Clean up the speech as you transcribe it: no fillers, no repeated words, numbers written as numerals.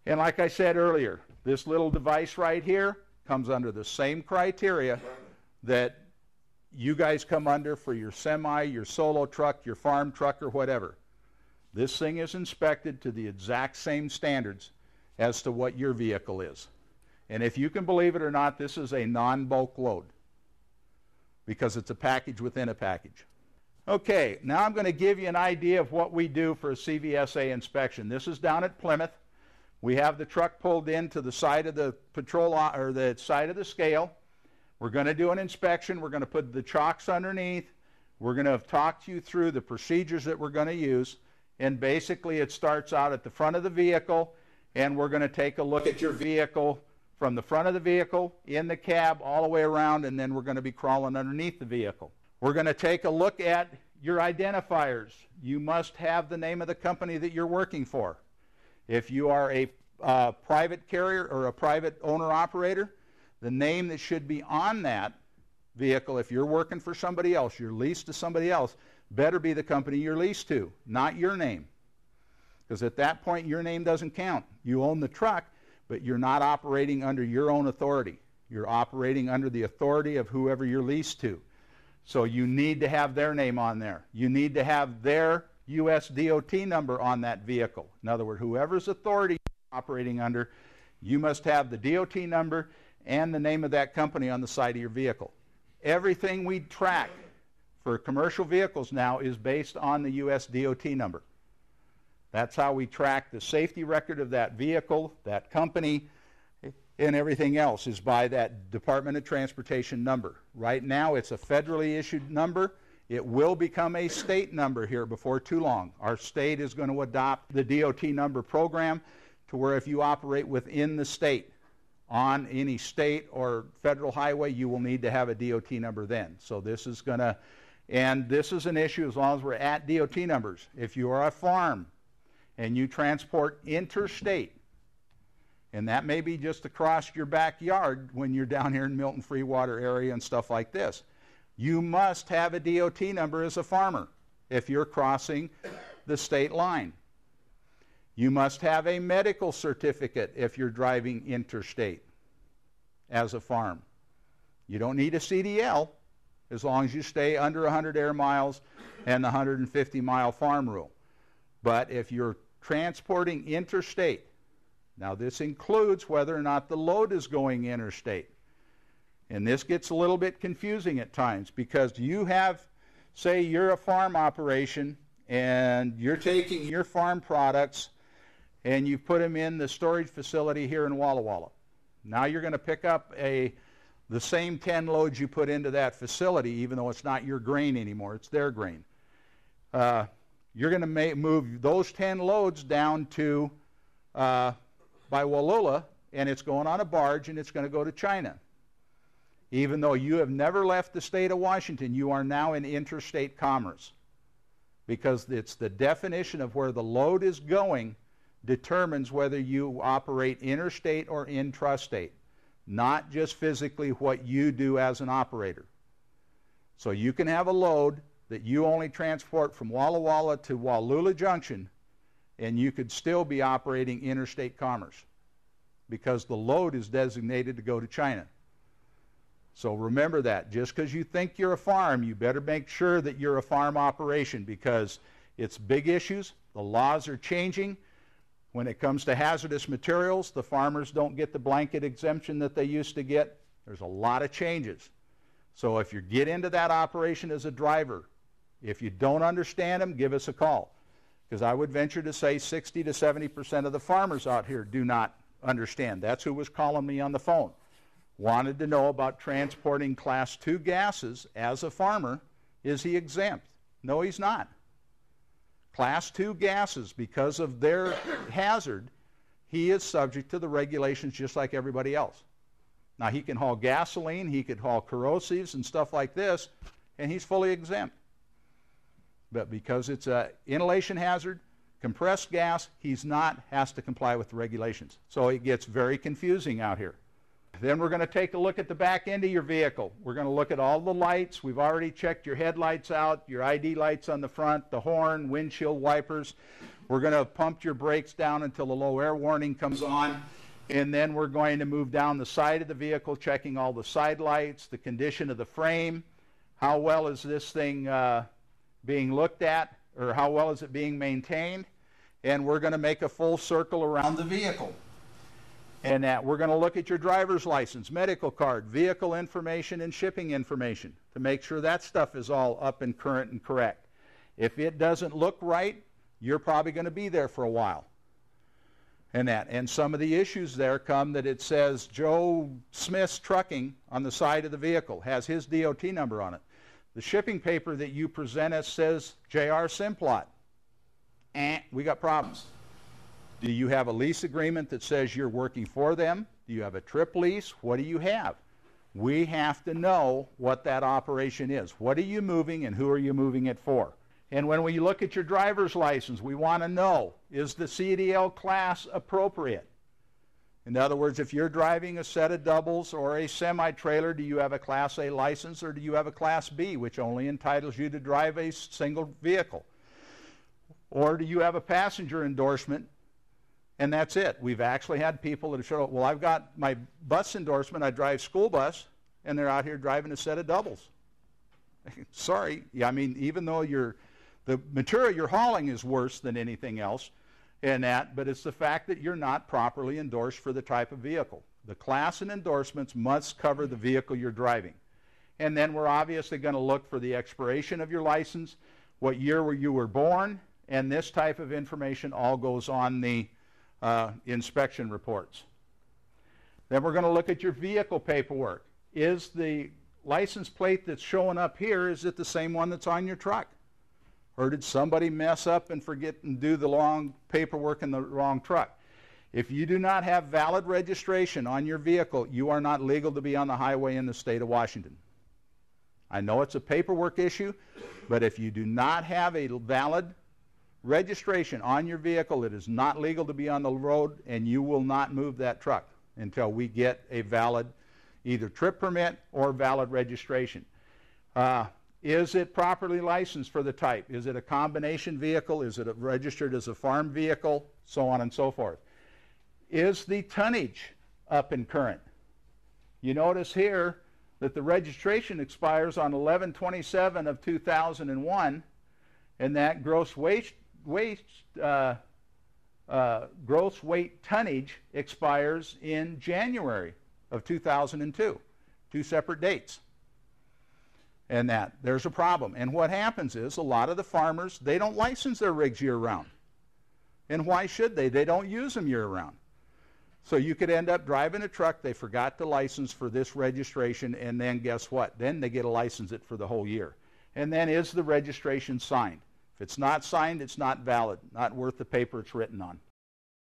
And like I said earlier, this little device right here comes under the same criteria that you guys come under for your semi, your solo truck, your farm truck, or whatever. This thing is inspected to the exact same standards as to what your vehicle is. And if you can believe it or not, this is a non-bulk load because it's a package within a package. Okay, now I'm going to give you an idea of what we do for a CVSA inspection. This is down at Plymouth. We have the truck pulled into the side of the patrol or the side of the scale. We're going to do an inspection. We're going to put the chocks underneath. We're going to talk to you through the procedures that we're going to use. And basically it starts out at the front of the vehicle, and we're going to take a look at your vehicle from the front of the vehicle, in the cab, all the way around, and then we're going to be crawling underneath the vehicle. We're going to take a look at your identifiers. You must have the name of the company that you're working for. If you are a private carrier or a private owner-operator, the name that should be on that vehicle, if you're working for somebody else, you're leased to somebody else, better be the company you're leased to, not your name. Because at that point, your name doesn't count. You own the truck, but you're not operating under your own authority. You're operating under the authority of whoever you're leased to. So you need to have their name on there. You need to have their U.S. DOT number on that vehicle. In other words, whoever's authority you're operating under, you must have the DOT number and the name of that company on the side of your vehicle. Everything we track for commercial vehicles now is based on the U.S. DOT number. That's how we track the safety record of that vehicle, that company, and everything else is by that Department of Transportation number. Right now it's a federally issued number. It will become a state number here before too long. Our state is going to adopt the DOT number program to where if you operate within the state on any state or federal highway, you will need to have a DOT number then. So this is going to, and this is an issue as long as we're at DOT numbers. If you are a farm and you transport interstate, and that may be just across your backyard when you're down here in Milton Free Water area and stuff like this, you must have a DOT number as a farmer if you're crossing the state line. You must have a medical certificate if you're driving interstate as a farm. You don't need a CDL as long as you stay under 100 air miles and the 150-mile farm rule. But if you're transporting interstate, now this includes whether or not the load is going interstate. And this gets a little bit confusing at times because you have, say you're a farm operation and you're taking your farm products and you put them in the storage facility here in Walla Walla. Now you're going to pick up the same 10 loads you put into that facility, even though it's not your grain anymore, it's their grain. You're going to move those 10 loads down to by Wallula, and it's going on a barge and it's going to go to China. Even though you have never left the state of Washington, you are now in interstate commerce because it's the definition of where the load is going determines whether you operate interstate or intrastate, not just physically what you do as an operator. So you can have a load that you only transport from Walla Walla to Wallula Junction, and you could still be operating interstate commerce because the load is designated to go to China. So remember that. Just because you think you're a farm, you better make sure that you're a farm operation because it's big issues. The laws are changing. When it comes to hazardous materials, the farmers don't get the blanket exemption that they used to get. There's a lot of changes. So if you get into that operation as a driver, if you don't understand them, give us a call. Because I would venture to say 60 to 70% of the farmers out here do not understand. That's who was calling me on the phone. Wanted to know about transporting Class 2 gases as a farmer. Is he exempt? No, he's not. Class 2 gases, because of their hazard, he is subject to the regulations just like everybody else. Now, he can haul gasoline, he could haul corrosives and stuff like this, and he's fully exempt. But because it's an inhalation hazard, compressed gas, he's not, has to comply with the regulations. So it gets very confusing out here. Then we're going to take a look at the back end of your vehicle. We're going to look at all the lights. We've already checked your headlights out, your ID lights on the front, the horn, windshield wipers. We're going to pump your brakes down until the low air warning comes on, and then we're going to move down the side of the vehicle, checking all the side lights, the condition of the frame, how well is this thing being looked at, or how well is it being maintained, and we're going to make a full circle around the vehicle. And that we're going to look at your driver's license, medical card, vehicle information, and shipping information to make sure that stuff is all up and current and correct. If it doesn't look right, you're probably going to be there for a while. And some of the issues there come that it says Joe Smith's Trucking on the side of the vehicle, has his DOT number on it. The shipping paper that you present us says J.R. Simplot. We got problems. Do you have a lease agreement that says you're working for them? Do you have a trip lease? What do you have? We have to know what that operation is. What are you moving and who are you moving it for? And when we look at your driver's license, we want to know, is the Cdl Class Appropriate? In other words, if you're driving a set of doubles or a semi-trailer, do you have a Class A license or do you have a Class B, which only entitles you to drive a single vehicle? Or do you have a passenger endorsement? And that's it. We've actually had people that have showed up, well, I've got my bus endorsement, I drive school bus, and they're out here driving a set of doubles. Sorry. Yeah, I mean, even though the material you're hauling is worse than anything else, but it's the fact that you're not properly endorsed for the type of vehicle. The class and endorsements must cover the vehicle you're driving. And then we're obviously going to look for the expiration of your license, what year you were born, and this type of information all goes on the inspection reports. Then we're going to look at your vehicle paperwork. Is the license plate that's showing up here, is it the same one that's on your truck? Or did somebody mess up and forget and do the wrong paperwork in the wrong truck? If you do not have valid registration on your vehicle, you are not legal to be on the highway in the state of Washington. I know it's a paperwork issue, but if you do not have a valid registration on your vehicle, it is not legal to be on the road, and you will not move that truck until we get a valid either trip permit or valid registration. Is it properly licensed for the type? Is it a combination vehicle? Is it registered as a farm vehicle? So on and so forth. Is the tonnage up and current? You notice here that the registration expires on 11/27 of 2001, and that gross weight tonnage expires in January of 2002, two separate dates. And there's a problem. And what happens is a lot of the farmers, they don't license their rigs year-round. And why should they? They don't use them year-round. So you could end up driving a truck, they forgot to license for this registration, and then guess what? Then they get to license it for the whole year. And then is the registration signed? If it's not signed, it's not valid, not worth the paper it's written on.